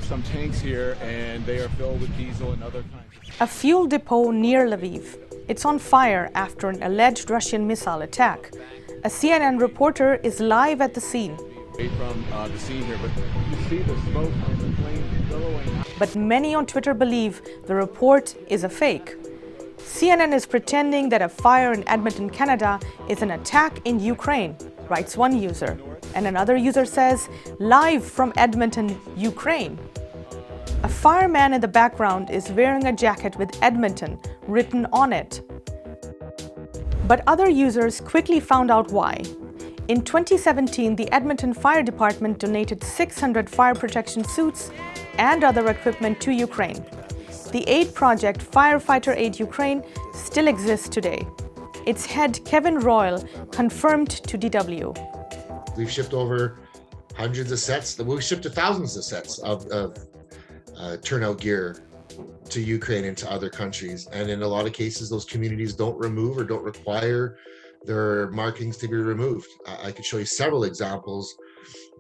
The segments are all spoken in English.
are some tanks here, and they are filled with diesel and other kinds. A fuel depot near Lviv. It's on fire after an alleged Russian missile attack. A CNN reporter is live at the scene. From the scene here, but you see the smoke and the flames billowing. But many on Twitter believe the report is a fake. CNN is pretending that a fire in Edmonton, Canada is an attack in Ukraine, writes one user. And another user says, live from Edmonton, Ukraine. A fireman in the background is wearing a jacket with Edmonton written on it. But other users quickly found out why. In 2017, the Edmonton Fire Department donated 600 fire protection suits and other equipment to Ukraine. The aid project Firefighter Aid Ukraine still exists today. Its head, Kevin Royal, confirmed to DW. We've shipped over hundreds of sets. We've shipped to thousands of sets of turnout gear to Ukraine and to other countries. And in a lot of cases, those communities don't remove or don't require their markings to be removed. I could show you several examples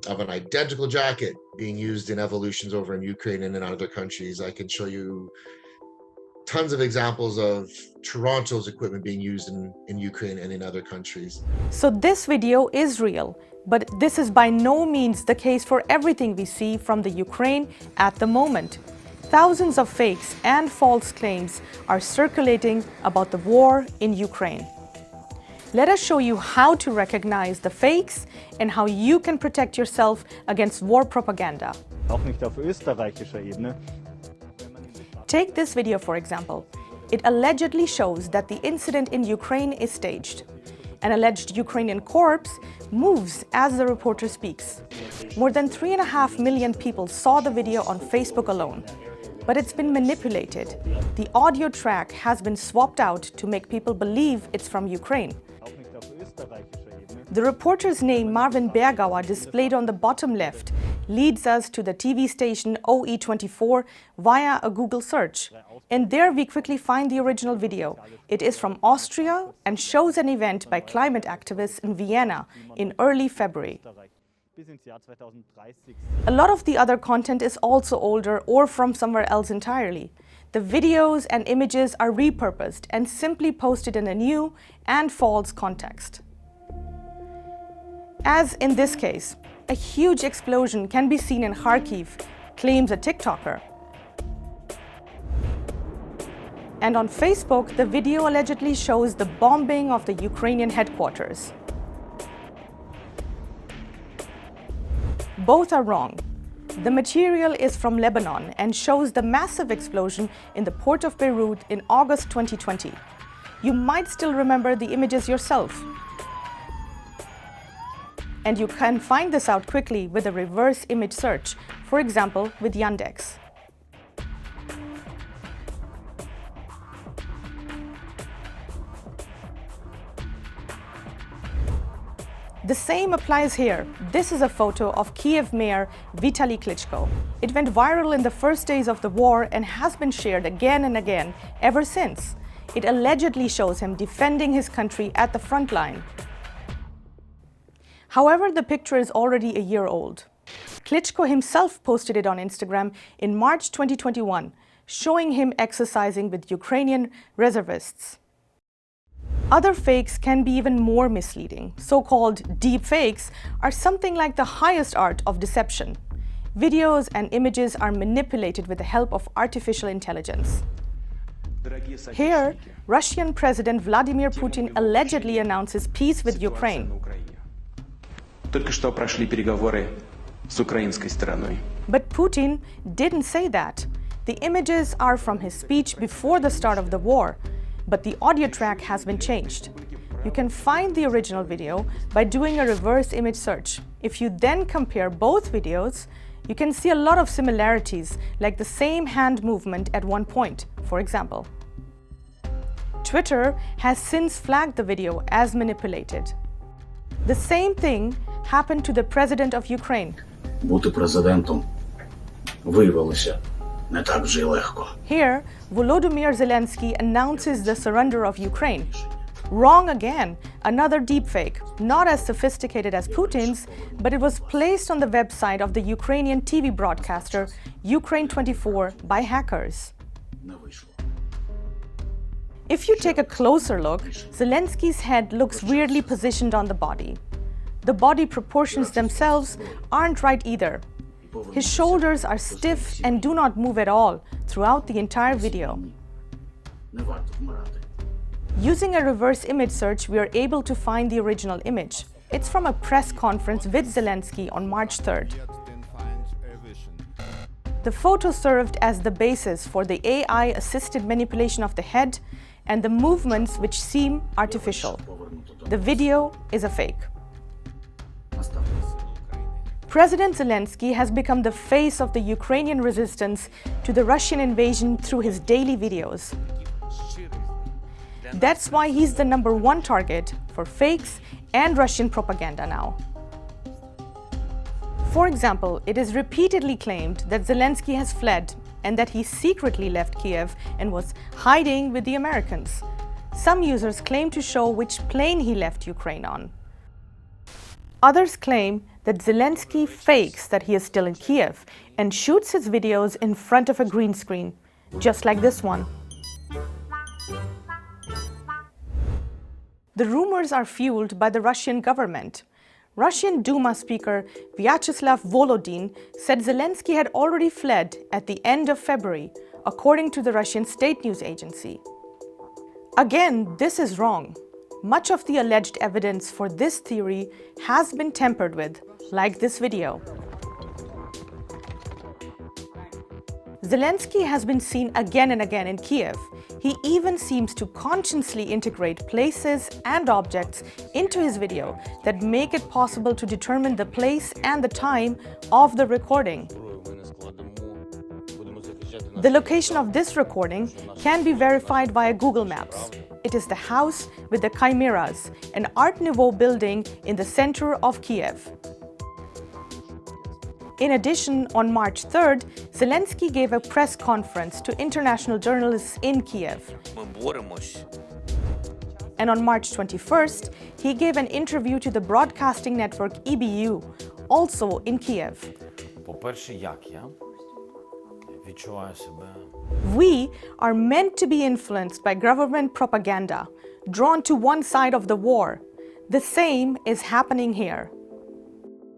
of an identical jacket being used in evolutions over in Ukraine and in other countries. I can show you tons of examples of Toronto's equipment being used in Ukraine and in other countries. So this video is real, but this is by no means the case for everything we see from the Ukraine at the moment. Thousands of fakes and false claims are circulating about the war in Ukraine. Let us show you how to recognize the fakes and how you can protect yourself against war propaganda. Auch nicht auf österreichischer Ebene. Take this video, for example. It allegedly shows that the incident in Ukraine is staged. An alleged Ukrainian corpse moves as the reporter speaks. More than 3.5 million people saw the video on Facebook alone. But it's been manipulated. The audio track has been swapped out to make people believe it's from Ukraine. The reporter's name, Marvin Bergauer, displayed on the bottom left, leads us to the TV station OE24 via a Google search. And there we quickly find the original video. It is from Austria and shows an event by climate activists in Vienna in early February. A lot of the other content is also older or from somewhere else entirely. The videos and images are repurposed and simply posted in a new and false context. As in this case, a huge explosion can be seen in Kharkiv, claims a TikToker. And on Facebook, the video allegedly shows the bombing of the Ukrainian headquarters. Both are wrong. The material is from Lebanon and shows the massive explosion in the port of Beirut in August 2020. You might still remember the images yourself. And you can find this out quickly with a reverse image search, for example, with Yandex. The same applies here. This is a photo of Kiev Mayor Vitaly Klitschko. It went viral in the first days of the war and has been shared again and again ever since. It allegedly shows him defending his country at the front line. However, the picture is already a year old. Klitschko himself posted it on Instagram in March 2021, showing him exercising with Ukrainian reservists. Other fakes can be even more misleading. So-called deep fakes are something like the highest art of deception. Videos and images are manipulated with the help of artificial intelligence. Here, Russian President Vladimir Putin allegedly announces peace with Ukraine. Только что прошли переговоры с украинской стороной. But Putin didn't say that. The images are from his speech before the start of the war, but the audio track has been changed. You can find the original video by doing a reverse image search. If you then compare both videos, you can see a lot of similarities, like the same hand movement at one point, for example. Twitter has since flagged the video as manipulated. The same thing happened to the president of Ukraine. Бути президентом виявилося не так вже й легко. Here, Volodymyr Zelensky announces the surrender of Ukraine. Wrong again, another deepfake, not as sophisticated as Putin's, but it was placed on the website of the Ukrainian TV broadcaster Ukraine 24 by hackers. Не вийшло. If you take a closer look, Zelensky's head looks weirdly positioned on the body. The body proportions themselves aren't right either. His shoulders are stiff and do not move at all throughout the entire video. Не варто вмирати. Using a reverse image search, we are able to find the original image. It's from a press conference with Zelensky on March 3rd. The photo served as the basis for the AI-assisted manipulation of the head and the movements which seem artificial. The video is a fake. Настав. President Zelensky has become the face of the Ukrainian resistance to the Russian invasion through his daily videos. That's why he's the #1 target for fakes and Russian propaganda now. For example, it is repeatedly claimed that Zelensky has fled and that he secretly left Kiev and was hiding with the Americans. Some users claim to show which plane he left Ukraine on. Others claim that Zelensky fakes that he is still in Kiev and shoots his videos in front of a green screen, just like this one. The rumors are fueled by the Russian government. Russian Duma Speaker Vyacheslav Volodin said Zelensky had already fled at the end of February, according to the Russian state news agency. Again, this is wrong. Much of the alleged evidence for this theory has been tampered with, like this video. Zelensky has been seen again and again in Kiev. He even seems to consciously integrate places and objects into his video that make it possible to determine the place and the time of the recording. The location of this recording can be verified via Google Maps. It is the house with the chimeras, an Art Nouveau building in the center of Kiev. In addition, on March 3rd, Zelensky gave a press conference to international journalists in Kiev. And on March 21st, he gave an interview to the broadcasting network EBU, also in Kiev. По-перше, як я відчуваю себе. We are meant to be influenced by government propaganda, drawn to one side of the war. The same is happening here.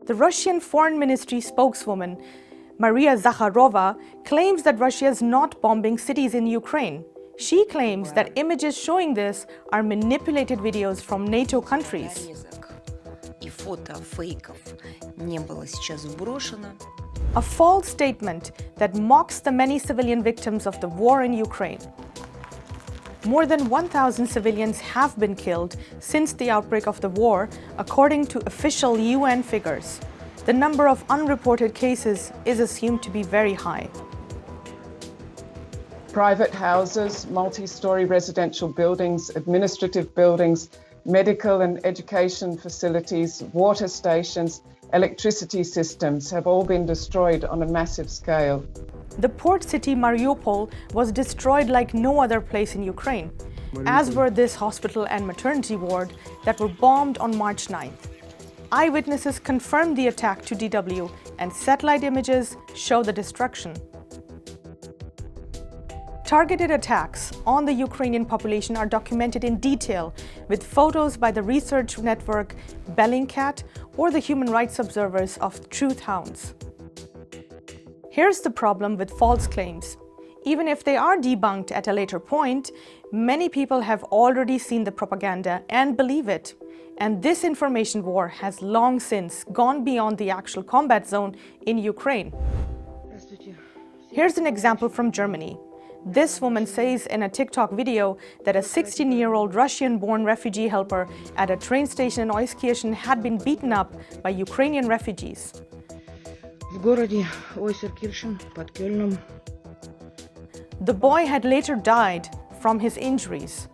The Russian Foreign Ministry spokeswoman, Maria Zakharova, claims that Russia is not bombing cities in Ukraine. She claims that images showing this are manipulated videos from NATO countries. И фото фейков не было сейчас сброшено. A false statement that mocks the many civilian victims of the war in Ukraine. More than 1,000 civilians have been killed since the outbreak of the war, according to official UN figures. The number of unreported cases is assumed to be very high. Private houses, multi-story residential buildings, administrative buildings, medical and education facilities, water stations, electricity systems have all been destroyed on a massive scale. The port city Mariupol was destroyed like no other place in Ukraine, as were this hospital and maternity ward that were bombed on March 9th. Eyewitnesses confirmed the attack to DW, and satellite images show the destruction. Targeted attacks on the Ukrainian population are documented in detail with photos by the research network Bellingcat or the human rights observers of Truth Hounds. Here's the problem with false claims. Even if they are debunked at a later point, many people have already seen the propaganda and believe it. And this information war has long since gone beyond the actual combat zone in Ukraine. Here's an example from Germany. This woman says in a TikTok video that a 16-year-old Russian-born refugee helper at a train station in Euskirchen had been beaten up by Ukrainian refugees. В городе Ойсеркирchen под Кёльном. The boy had later died from his injuries.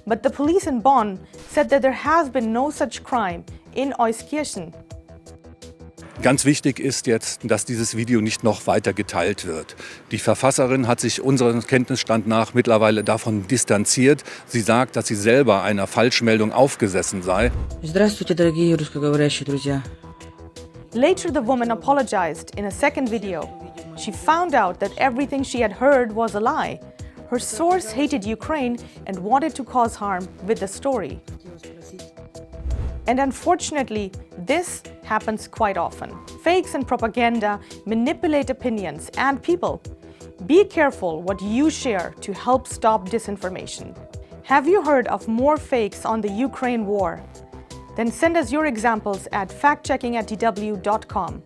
But the police in Bonn said that there has been no such crime in Euskirchen. Ganz wichtig ist jetzt, dass dieses Video nicht noch weiter geteilt wird. Die Verfasserin hat sich unserem Kenntnisstand nach mittlerweile davon distanziert. Sie sagt, dass sie selber einer Falschmeldung aufgesessen sei. Здравствуйте, дорогие русскоговорящие друзья. Later, the woman apologized in a second video. She found out that everything she had heard was a lie. Her source hated Ukraine and wanted to cause harm with the story. And unfortunately, this happens quite often. Fakes and propaganda manipulate opinions and people. Be careful what you share to help stop disinformation. Have you heard of more fakes on the Ukraine war? Then send us your examples at factchecking@dw.com.